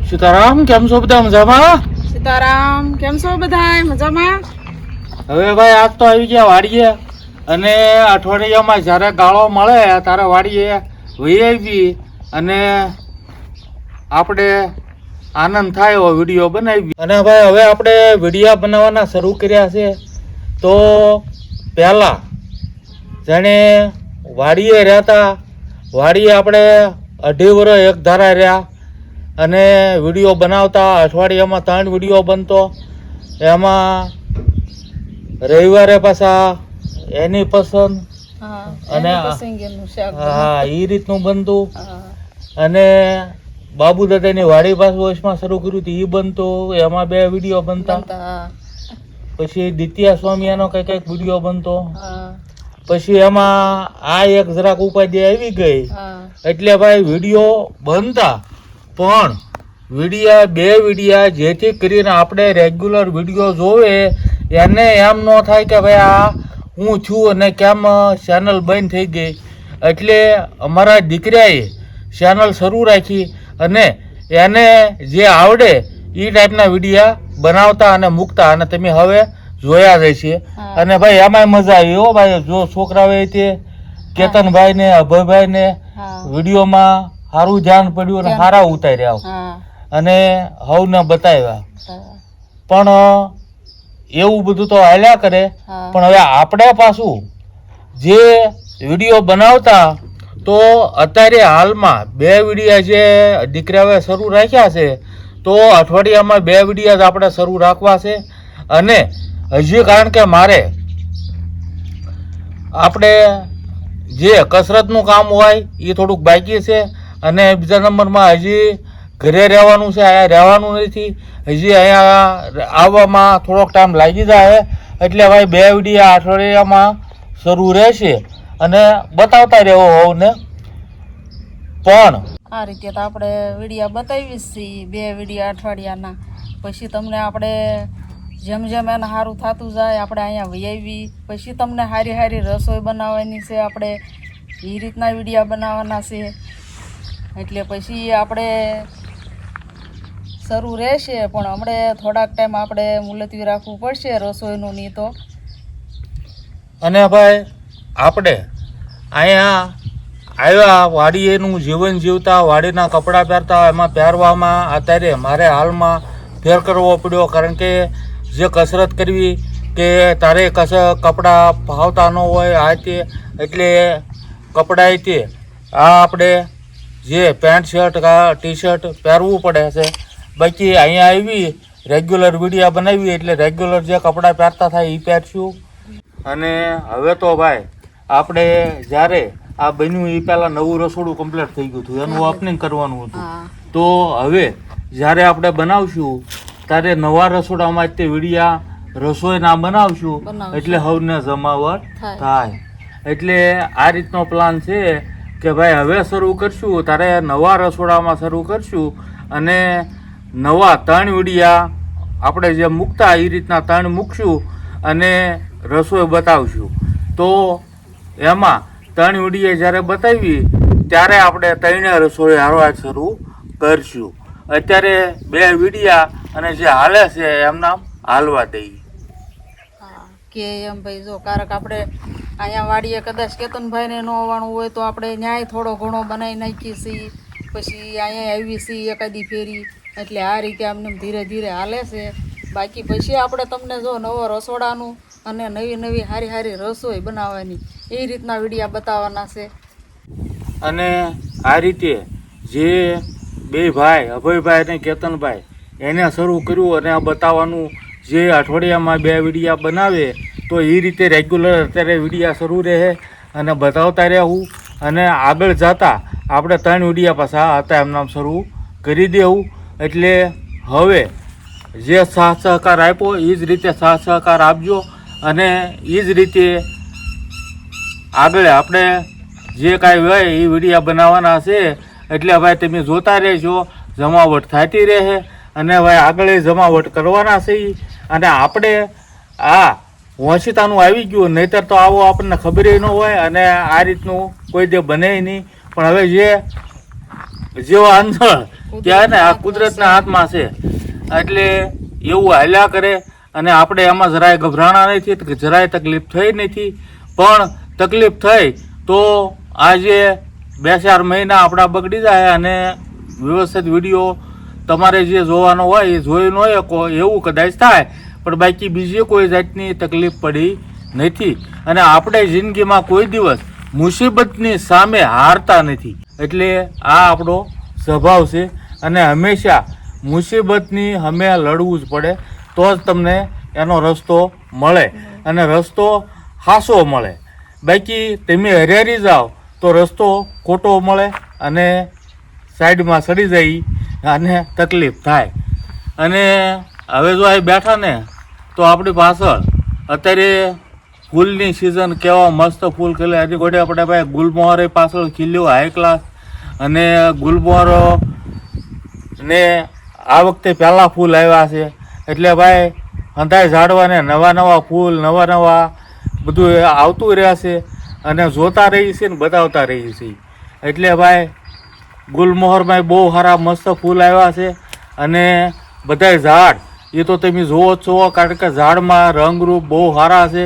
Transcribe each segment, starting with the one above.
સીતારામ, કેમ છો બધા? મજામાં? સીતારામ, કેમ છો બધા? મજામાં? હવે ભાઈ આજ તો આવી ગયા વાડીએ, અને અઠવાડિયામાં જ્યારે ગાળો મળે ત્યારે વાડીએ વહી આવી અને આપણે આનંદ થાય એવો વિડીયો બનાવી. અને ભાઈ હવે આપણે વિડીયા બનાવવાના શરૂ કર્યા છે. તો પહેલાં જાણે વાડીએ રહેતા, વાડીએ આપણે 2.5 વર્ષ એક ધારા રહ્યા અને વિડીયો બનાવતા. અઠવાડિયામાં 3 વિડીયો બનતો. એમાં રવિવારે પાછા એની પસંદ અને હા એ રીતનું બનતું. અને બાબુ દાદાની વાડી પાસે વર્ષમાં શરૂ કર્યું હતું એ બનતું. એમાં 2 વિડીયો બનતા. પછી દિત્યા સ્વામિયાનો કંઈક વિડીયો બનતો. પછી એમાં આ એક જરાક ઉપાધિ આવી ગઈ એટલે ભાઈ વિડીયો બનતા, પણ બે વિડીયા જેથી કરીને આપણે રેગ્યુલર વિડીયો જોવે એને એમ ન થાય કે ભાઈ આ હું છું અને કેમ ચેનલ બંધ થઈ ગઈ. એટલે અમારા દીકરાએ ચેનલ શરૂ રાખી અને એને જે આવડે એ ટાઈપના વિડીયા બનાવતા અને મૂકતા, અને તમે હવે જોયા જ છે. અને ભાઈ એમાંય મજા આવી હો ભાઈ. જો છોકરાઓએ તે કેતનભાઈ ને અભયભાઈ ને વિડીયોમાં સારું ધ્યાન પડ્યું અને સારા ઉતાર્યા અને હવને બતાવ્યા. પણ એવું બધું તો હાલ્યા કરે. પણ હવે આપણે પાછું જે વિડીયો બનાવતા, તો અત્યારે હાલમાં 2 વિડીયા જે દીકરાઓએ શરૂ રાખ્યા છે, તો અઠવાડિયામાં 2 વિડીયા જ આપણે શરૂ રાખવા છે. અને હજી કારણ કે મારે આપણે જે કસરતનું કામ હોય એ થોડુંક બાકી છે. અને બીજા નંબરમાં હજી ઘરે રહેવાનું છે, અહીંયા રહેવાનું નથી. હજી અહીંયા આવવામાં થોડોક ટાઈમ લાગી જાય. એટલે ભાઈ 2 વિડીયા અઠવાડિયામાં શરૂ રહેશે અને બતાવતા રહેવો હોવને. પણ આ રીતે તો આપણે વિડીયા બતાવી છીએ, 2 વિડીયા અઠવાડિયાના. પછી તમને આપણે જેમ જેમ એને સારું થતું જાય આપણે અહીંયા વૈયાવી. પછી તમને સારી સારી રસોઈ બનાવવાની છે, આપણે એ રીતના વિડીયા બનાવવાના છે. એટલે પછી આપણે શરૂ રહેશે, પણ હમણાં થોડાક ટાઈમ આપણે મુલતવી રાખવું પડશે રસોઈનું નહીં તો. અને ભાઈ આપણે અહીંયા આવ્યા વાડીએનું જીવન જીવતા, વાડીના કપડાં પહેરતા, એમાં પહેરવામાં અત્યારે મારે હાલમાં ફેર કરવો પડ્યો. કારણ કે જે કસરત કરવી કે તારે કપડાં ફાવતા ન હોય આ તે, એટલે કપડાં તે આ આપણે જે પેન્ટ શર્ટ ટી શર્ટ પહેરવું પડે છે. બાકી અહીંયા આવી રેગ્યુલર વિડીયા બનાવી એટલે રેગ્યુલર જે કપડાં પહેરતા થાય એ પહેરશું. અને હવે તો ભાઈ આપણે જ્યારે આ બન્યું એ પહેલાં નવું રસોડું કમ્પ્લીટ થઈ ગયું હતું, એનું ઓપનિંગ કરવાનું હતું. તો હવે જ્યારે આપણે બનાવશું ત્યારે નવા રસોડામાં તે વિડીયા રસોઈના બનાવશું, એટલે હવને જમાવટ થાય. એટલે આ રીતનો પ્લાન છે કે ભાઈ હવે શરૂ કરશું ત્યારે નવા રસોડામાં શરૂ કરશું. અને નવા 3 વિડીયા આપણે જે મૂકતા એ રીતના 3 મૂકશું અને રસોઈ બતાવશું. તો એમાં 3 વિડીયા જ્યારે બતાવી ત્યારે આપણે 3 રસોઈ હારવાર શરૂ કરશું. અત્યારે 2 વિડીયા અને જે હાલે છે એમના હાલવા દઈએ. કે એમ ભાઈ જો કારક આપણે અહીંયા વાડીએ કદાચ કેતનભાઈને ન આવવાનું હોય તો આપણે ન્યાય થોડો ઘણો બનાવી નાખીએ છીએ. પછી અહીંયા આવી છીએ એકાદી ફેરી. એટલે આ રીતે આમને ધીરે ધીરે હાલે છે. બાકી પછી આપણે તમને જો નવો રસોડાનું અને નવી સારી સારી રસોઈ બનાવવાની એ રીતના વિડીયા બતાવવાના છે. અને આ રીતે જે 2 ભાઈ અભયભાઈ અને કેતનભાઈ એને શરૂ કર્યું અને આ બતાવવાનું, જે અઠવાડિયામાં 2 વિડીયા બનાવે તો એ રીતે રેગ્યુલર અત્યારે વિડીયા શરૂ રહે અને બતાવતા રહેવું. અને આગળ જતાં આપણે 3 વિડીયા પાછા હતા એમનામ શરૂ કરી દેવું. એટલે હવે જે સાથ સહકાર આપ્યો એ જ રીતે સાથ સહકાર આપજો. અને એ જ રીતે આગળ આપણે જે કાંઈ હોય એ વિડીયા બનાવવાના છે. એટલે ભાઈ તમે જોતા રહેજો, જમાવટ થતી રહે. અને ભાઈ આગળ જમાવટ કરવાના છે. અને આપણે આ વંશિતાનું આવી ગયું, નહીંતર તો આવો આપણને ખબર ન હોય અને આ રીતનું કોઈ દે બને નહીં. પણ હવે જેવા અંધળ ત્યાં ને આ કુદરતના હાથમાં છે. એટલે એવું હાલ્યા કરે અને આપણે એમાં જરાય ગભરાણા નથી કે જરાય તકલીફ થઈ નથી. પણ તકલીફ થઈ તો આજે 2-4 મહિના આપણા બગડી જાય અને વ્યવસ્થિત વિડીયો તમારે જે જોવાનો હોય એ જોઈ ન શકો એવું કદાચ થાય. પણ બાકી બીજી કોઈ જાતની તકલીફ પડી નથી. અને આપણે જિંદગીમાં કોઈ દિવસ મુસીબતની સામે હારતા નથી. એટલે આ આપણો સ્વભાવ છે અને હંમેશા મુસીબતની સામે લડવું જ પડે તો જ તમને એનો રસ્તો મળે અને રસ્તો હાસો મળે. બાકી તમે હરિયારી જાઓ તો રસ્તો ખોટો મળે અને સાઈડમાં સડી જાય અને તકલીફ થાય. અને હવે જો અહીં બેઠા ને તો આપણી પાછળ અત્યારે ફૂલની સિઝન કેવા મસ્ત ફૂલ ખીલે. હજી ગોડે આપણે ભાઈ ગુલમોહર પાછળ ખીલ્યો હાઈ ક્લાસ. અને ગુલમોહર ને આ વખતે પહેલાં ફૂલ આવ્યા છે. એટલે ભાઈ હંધાય ઝાડવાને નવા ફૂલ નવા બધું આવતું રહેશે અને જોતા રહી છે ને બતાવતા રહી છે. એટલે ભાઈ ગુલમોહરમાં બહુ સારા મસ્ત ફૂલ આવ્યા છે. અને બધાય ઝાડ એ તો તમે જુઓ જ છો કારણ કે ઝાડમાં રંગરૂપ બહુ સારા છે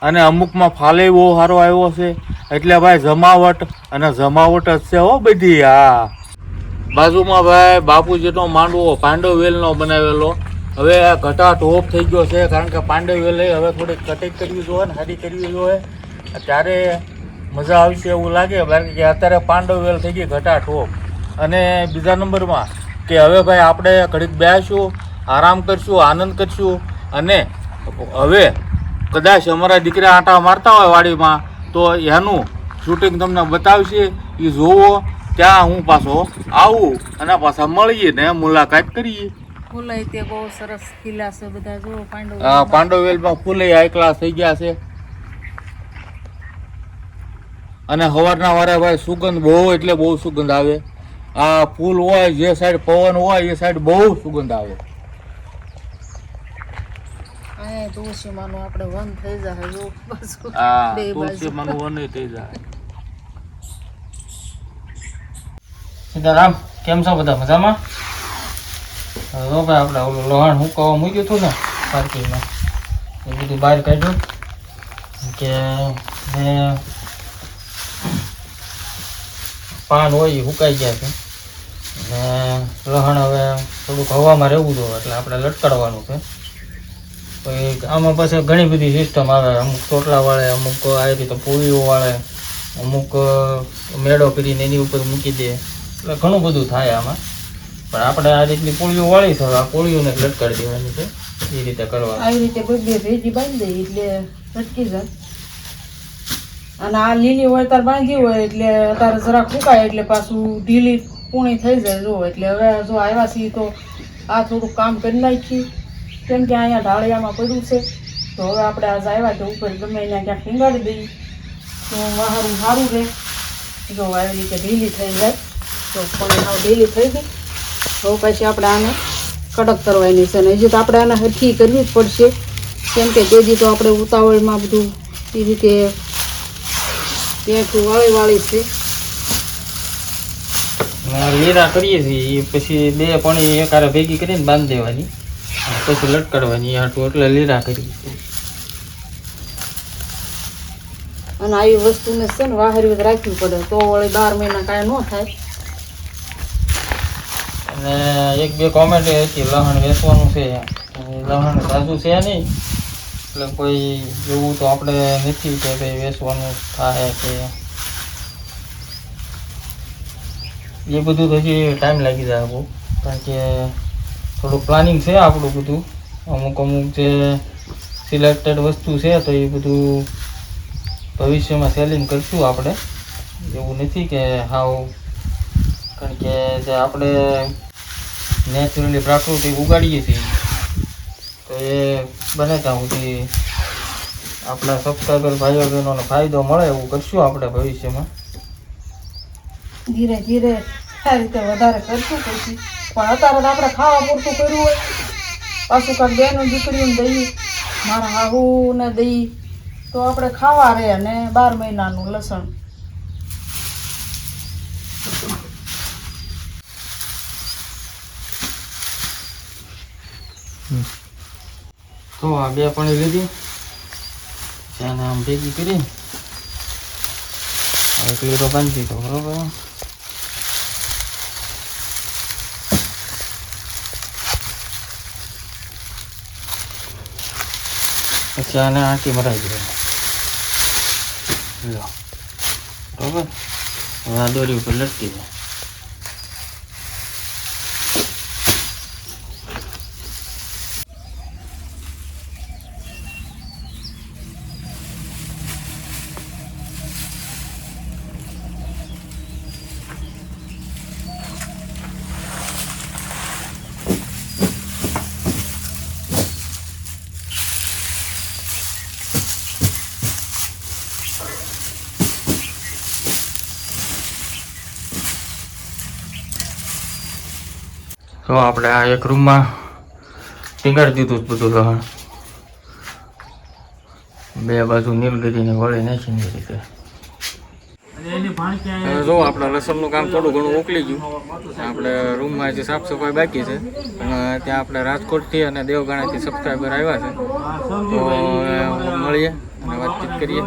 અને અમુકમાં ફાલે બહુ સારો આવ્યો છે. એટલે ભાઈ જમાવટ જ છે હો બધી. હા, બાજુમાં ભાઈ બાપુજીનો માંડવો પાંડવવેલનો બનાવેલો. હવે ઘટા ટોપ થઈ ગયો છે કારણ કે પાંડવવેલ હવે થોડીક કટિંગ કરવી જોઈએ ને સારી કરવી જોઈએ ત્યારે મજા આવશે એવું લાગે. કારણ કે અત્યારે પાંડવવેલ થઈ ગઈ ઘટા ટોપ. અને બીજા નંબરમાં કે હવે ભાઈ આપણે ઘડીક બેસીશું, આરામ કરશું, આનંદ કરશું. અને હવે કદાચ અમારા દીકરા આંટા મારતા હોય વાડીમાં તો એનું શૂટિંગ તમને બતાવશે. એ જોવો ત્યાં હું પાછો આવું અને પાછા મળીએ ને મુલાકાત કરીએ. ફૂલે તે બહુ સરસ ખીલા છે બધા જો પાંડવવેલમાં ફૂલે હાઈ ક્લાસ થઈ ગયા છે. અને સવારના વારે ભાઈ સુગંધ બહુ એટલે બહુ સુગંધ આવે. આ ફૂલ હોય જે સાઈડ પવન હોય એ સાઈડ બહુ સુગંધ આવે. અહીંયા તુલસીમાનું આપણે વન થઈ જાય જો પાછું હા, બે બાજુ. તુલસીમાનું વન થઈ જાય. સીતારામ, કેમ છો બધા? મજામાં? હવે ભાઈ આપણે ઓલું લોહાણ હુંકાવા મૂક્યું હતું ને પાર્કિંગમાં એ બધું બહાર કાઢ્યું કે મેં પાન હોય એ હુકાઈ ગયા છે. અને લહણ હવે થોડુંક હવામાં રહેવું જોઈએ એટલે આપણે લટકાડવાનું છે. પછી આમાં પછી ઘણી બધી સિસ્ટમ આવે. અમુક ચોટલા વાળે, અમુક આ રીતે પૂળીઓ વાળે, અમુક મેળો કરીને એની ઉપર મૂકી દે. એટલે ઘણું બધું થાય આમાં. પણ આપણે આ રીતની પૂળીઓ વાળી છે. આ પૂળીઓને લટકાડી દેવાની છે એ રીતે કરવાનું. આવી રીતે કોઈ બે ભેજી બાંધી દઈ એટલે લટકી જાય. અને આ લીલી હોય તાર બાંધી હોય એટલે તારે જરાક ફૂંકાય એટલે પાછું ઢીલી પૂણી થઈ જાય જો. એટલે હવે જો આવ્યા છીએ તો આ થોડુંક કામ કરી નાખીએ કેમ કે અહીંયા ઢાળિયામાં પડ્યું છે. તો હવે આપણે આજ આવ્યા તો ઉપર ગમે અહીંયા ક્યાંક ટીંગાડી દઈએ તો વાહારું સારું રહે. જો આવી રીતે ઢીલી થઈ જાય તો પણ હાવ ઢીલી થઈ ગઈ. તો પછી આપણે આને કડક કરવાની છે. અને હજી તો આપણે આને હરખી કરવી જ પડશે કેમ કે તેથી તો આપણે ઉતાવળમાં બધું એ રીતે પેઠું વાળી છે. લીરા કરીએ છીએ એ પછી બે પાણી એકારે ભેગી કરીને બાંધી દેવાની પછી લટકાડવાની આટલું એટલે લીરા કરીએ છીએ. અને આવી વસ્તુને છે ને વાહરી રાખવી પડે તો વળી 12 મહિના કાંઈ ન થાય. અને એક બે કોમેન્ટ હતી લહણ વેચવાનું છે. લહણ તાજું છે નહીં એટલે કોઈ એવું તો આપણે નથી કે ભાઈ વેચવાનું થાય કે એ બધું તો હજી ટાઈમ લાગી જાય બહુ. કારણ કે થોડું પ્લાનિંગ છે આપણું બધું. અમુક જે સિલેક્ટેડ વસ્તુ છે તો એ બધું ભવિષ્યમાં સેલિંગ કરશું આપણે. એવું નથી કે હાવ, કારણ કે જે આપણે નેચરલી પ્રાકૃતિક ઉગાડીએ છીએ તો એ બને ત્યાં સુધી આપણા સબસ્ક્રાઈબર ભાઈઓ બહેનોને ફાયદો મળે એવું કરશું આપણે ભવિષ્યમાં. ધીરે ધીરે આ રીતે વધારે કરશું પછી. પણ અત્યારે તો આપણે ખાવા પૂરતું કર્યું હોય પાછું કાંઈક બેનો દીકરીઓને દઈએ, મારા હાહુને દઈએ તો આપણે ખાવા રહે. અને 12 મહિનાનું લસણ તો આ 2 પાણી લીધી એને આમ ભેગી કરી હવે ક્લીરો બાંધી દીધો બરોબર. પછી આને આંટી મરાવી દેવાની લો બરોબર. હવે આ દોરી ઉપર લટકી જાય. તો આપણે આ એક રૂમમાં ટીંગાડી દીધું બધું લહણ, 2 બાજુ નીલગીરીને વળી નાખીને એ રીતે. હવે જો આપણે લસણનું કામ થોડું ઘણું મોકલી ગયું. આપણે રૂમમાં જે સાફ સફાઈ બાકી છે પણ ત્યાં આપણે રાજકોટથી અને દેવગાણાથી સબસ્ક્રાઈબર આવ્યા છે તો મળીએ અને વાતચીત કરીએ.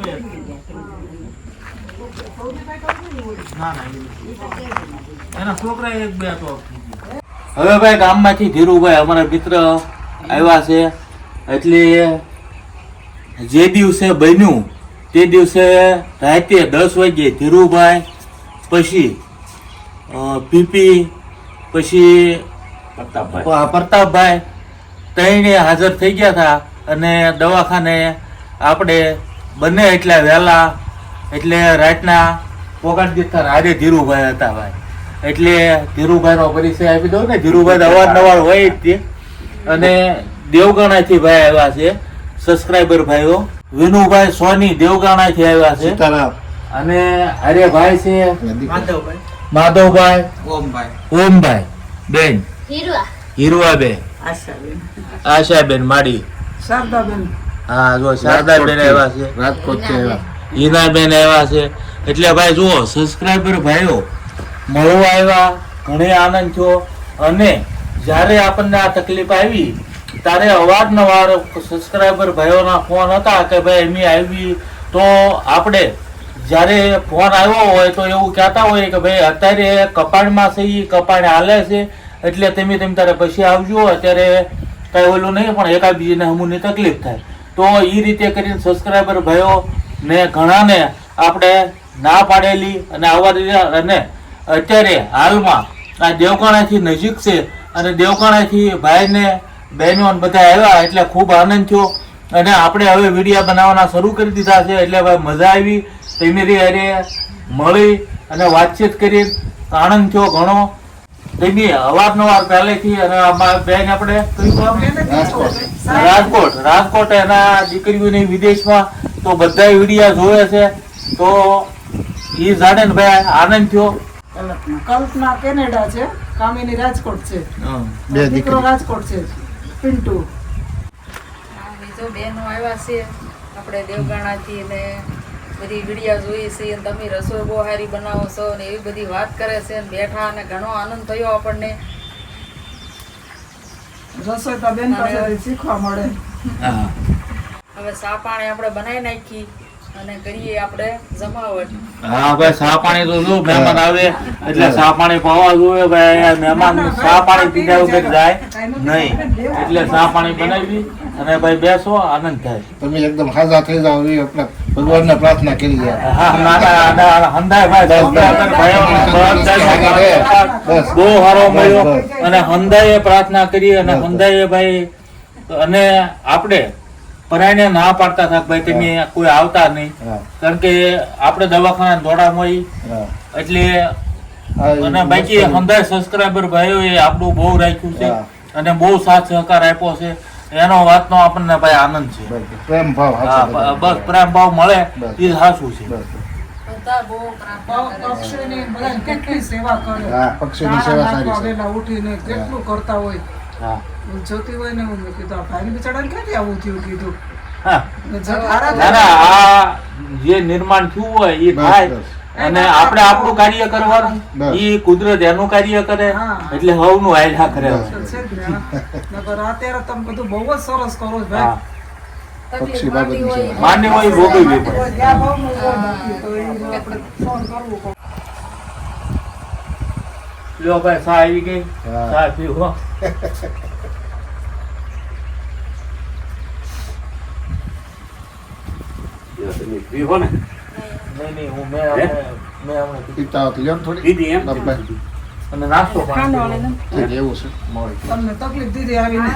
હવે ભાઈ ગામમાંથી ધીરુભાઈ અમારા મિત્ર આવ્યા છે, એટલે જે દિવસે બન્યું તે દિવસે રાતે 10 વાગે ધીરુભાઈ પછી પીપી પછી પ્રતાપભાઈ ત્રણે હાજર થઈ ગયા હતા અને દવાખાને આપણે બંને એટલા વહેલા એટલે રાતના પોગાડી દીધા. રાતે ધીરુભાઈ હતા ભાઈ, એટલે ધીરુભાઈનો પરિચય આપી દઉં ને. ધીરુભાઈ અવારનવાર હોય જ તે, અને દેવગાણાથી ભાઈ આવ્યા છે સબસ્ક્રાઈબર ભાઈઓ. વિનુભાઈ સોની દેવગાણાથી આવ્યા છે અને અરે ભાઈ છે માધવભાઈ, ઓમભાઈ બેન, હીરુઆબેન, આશાબેન માડી, હા જો શારદાબેન આવ્યા છે, રાજકોટથી આવ્યા, હીનાબેન આવ્યા છે. એટલે ભાઈ જુઓ સબસ્ક્રાઈબર ભાઈઓ મળવા આવ્યા, ઘણે આનંદ થયો. અને જ્યારે આપણને આ તકલીફ આવી ત્યારે અવારનવાર સબસ્ક્રાઈબર ભાઈઓના ફોન હતા કે ભાઈ એમ આવી, તો આપણે જ્યારે ફોન આવ્યો હોય તો એવું કહેતા હોય કે ભાઈ અત્યારે કપાળમાં છે, કપાળ હાલે છે, એટલે તમે તારે પછી આવજો, અત્યારે કઈ ઓલું નહીં, પણ એકાબીજીને હમુની તકલીફ થાય. તો એ રીતે કરીને સબસ્ક્રાઈબર ભાઈઓ ને ઘણાને આપણે ના પાડેલી અને આવવા, અને અત્યારે હાલમાં આ દેવકાણાથી નજીક છે અને દેવકાણાથી ભાઈને બહેનો બધા આવ્યા એટલે ખૂબ આનંદ થયો. અને આપણે હવે વિડીયો બનાવવાના શરૂ કરી દીધા છે, એટલે ભાઈ મજા આવી. તેમેરી હારે મળી અને વાતચીત કરી આનંદ થયો ઘણો. તેની અવારનવાર પહેલેથી અને બેન આપણે રાજકોટ એના દીકરીઓની વિદેશમાં તો બધા વિડીયો જોવે છે, તો એ જાણે ને ભાઈ આનંદ થયો. કલ્પના કેનેડા છે, કામિની રાજકોટ છે, દીકરો રાજકોટ છે, પિન્ટુ. બીજો બહેનો આવ્યા છે આપણે દેવગાણાથી, ને બધી વિડીયો જોઈ છે, અને તમે રસોઈ બહુ સારી બનાવો છો ને એવી બધી વાત કરે છે, ને બેઠા અને ઘણો આનંદ થયો આપણને. રસોઈ તો બેન પાસેથી શીખવા મળે. હવે સા પાણી આપણે બનાવી નાખી અને કરીએ આપણે જમાવટ. હા ભાઈ, સા પાણી તો જો મહેમાન આવે એટલે સા પાણી પાવા જોઈએ ભાઈ. અહીંયા મહેમાન સા પાણી પીધા વગર જાય નહીં, એટલે સા પાણી બનાવી અને ભાઈ બેસો, આનંદ થાય. તમે એકદમ હાજર થઈ જાઓ એ આપણે ભગવાનને પ્રાર્થના કરી લે. હા ના હંધાય ભાઈ બહુ સારો મળ્યો અને હંધાએ પ્રાર્થના કરી અને હંધાએ ભાઈ, અને આપણે પરાયને ના પાડતા હતા ભાઈ તમે કોઈ આવતા નહીં, કારણ કે આપણે દવાખાના દોડામાં એટલે. અને બાકી હંધાય સબસ્ક્રાઈબર ભાઈઓ એ આપણું બહુ રાખ્યું છે અને બહુ સાથ સહકાર આપ્યો છે, એનો વાતનો આપણને ભાઈ આનંદ છે. પ્રેમ ભાવ, બસ પ્રેમ ભાવ મળે એ સાચું છે. બધા બહુ પ્રાર્થના કરે છે. પક્ષીની બધાને કેટલી સેવા કરે, હા, પક્ષીની સેવા સારી છે. વહેલા ઉઠીને કેટલું કરતા હોય. હા જોતી હોય ને હું કીધું આ ભાઈ બિચારાને ક્યાંથી આવું થયું કીધું. હા ને જો હારા ના ના, આ જે નિર્માણ થયું હોય એ થાય, અને આપણે આપણું કાર્ય કરવાનું, બસ. ઈ કુદરત એનું કાર્ય કરે, હા. એટલે હવનું હાલ્યા કરે. બસ. છે જ ને, હા. નકર અત્યારે તમે બધું બહુ જ સરસ કરો છો હા, ભાઈ. પક્ષી બાબતની સેવા. માન્ય હોય ભોગવવી પડે. જ્યાં ભાવનું હોય બાકી તો એ આપણે ફોન કરવું પડે. લ્યો ભાઈ, ચા આવી ગઈ, હા. ચા પીવો. પીવો ને નહીં, હું મેં હમણાં પીતા હોત લ્યો ને થોડી દીદી એમ બાપભાઈ. અને નાસ્તો ખાંડ પણ વાળીને. ઠીક, એવું છે મોડું. તમને તકલીફ દીધી આવીને.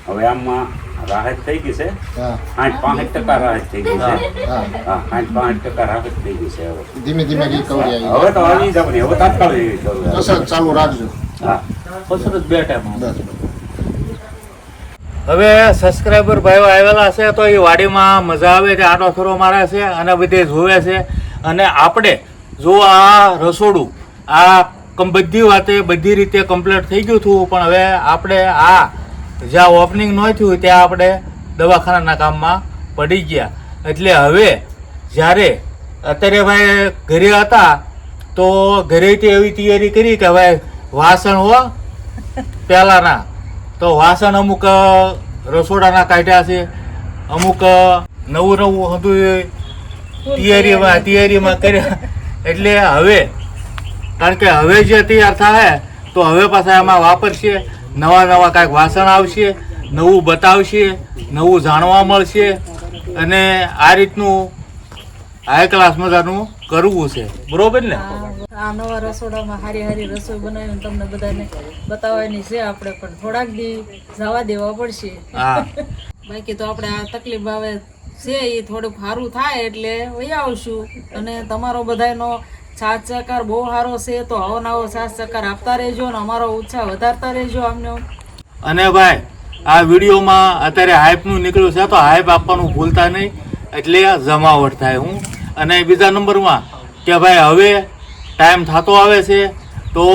હવે આમાં રાહત થઈ ગઈ છે હા 65% રાહત થઈ ગઈ છે હા હા 65% રાહત થઈ ગઈ છે હવે ધીમે ધીમે રિકવરી આવી હવે તો આવી જવાની હવે તાત્કાલિક એવી જરૂર કસરત ચાલુ રાખજો હા કસરત 2 ટાઈમ. બસ હવે સબસ્ક્રાઈબર ભાઈઓ આવેલા છે તો એ વાડીમાં મજા આવે છે, આટો ફેરો મારે છે અને બધે જોવે છે. અને આપણે જો આ રસોડું આ બધી વાતે બધી રીતે કમ્પ્લીટ થઈ ગયું હતું, પણ હવે આપણે આ જ્યાં ઓપનિંગ ન થયું ત્યાં આપણે દવાખાનાના કામમાં પડી ગયા. એટલે હવે જ્યારે અત્યારે ભાઈ ઘરે હતા તો ઘરેથી એવી તૈયારી કરી કે ભાઈ વાસણ હો પહેલાંના તો વાસણ અમુક રસોડાના કાઢ્યા છે, અમુક નવું હતું તૈયારીમાં કર્યા. એટલે હવે કારણ કે હવે જે તૈયાર થાય તો હવે પાછા એમાં વાપરશે, નવા કાંઈક વાસણ આવશે, નવું બતાવશે, નવું જાણવા મળશે. અને આ રીતનું હાઈ ક્લાસ મજાનું કરવું છે, બરોબર ને? આ નવા રસોડામાં હારી હારી રસોઈ બનાવીને તમને બધાને બતાવવાની છે આપણે, પણ થોડાક દી જવા દેવા પડશે. હા, બાકી તો આપણે આ તકલીફ આવે છે એ થોડુંક સારું થાય એટલે વહી આવશું. અને તમારો બધાનો સાથ સહકાર બહુ સારો છે, તો આવો નવો સાથ સહકાર આપતા રહેજો ને અમારો ઉત્સાહ વધારતા રહેજો અમને. અને ભાઈ આ વિડીયોમાં અત્યારે હાઈપનું નીકળ્યું છે તો હાઈપ આપવાનું ભૂલતા નહીં, એટલે જમાવટ થાય. હું અને બીજા નંબરમાં કે ભાઈ હવે ટાઈમ થતો આવે છે તો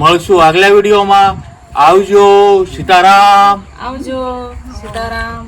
મળશું આગલા વિડીયોમાં. આવજો, સીતારામ. આવજો, સીતારામ.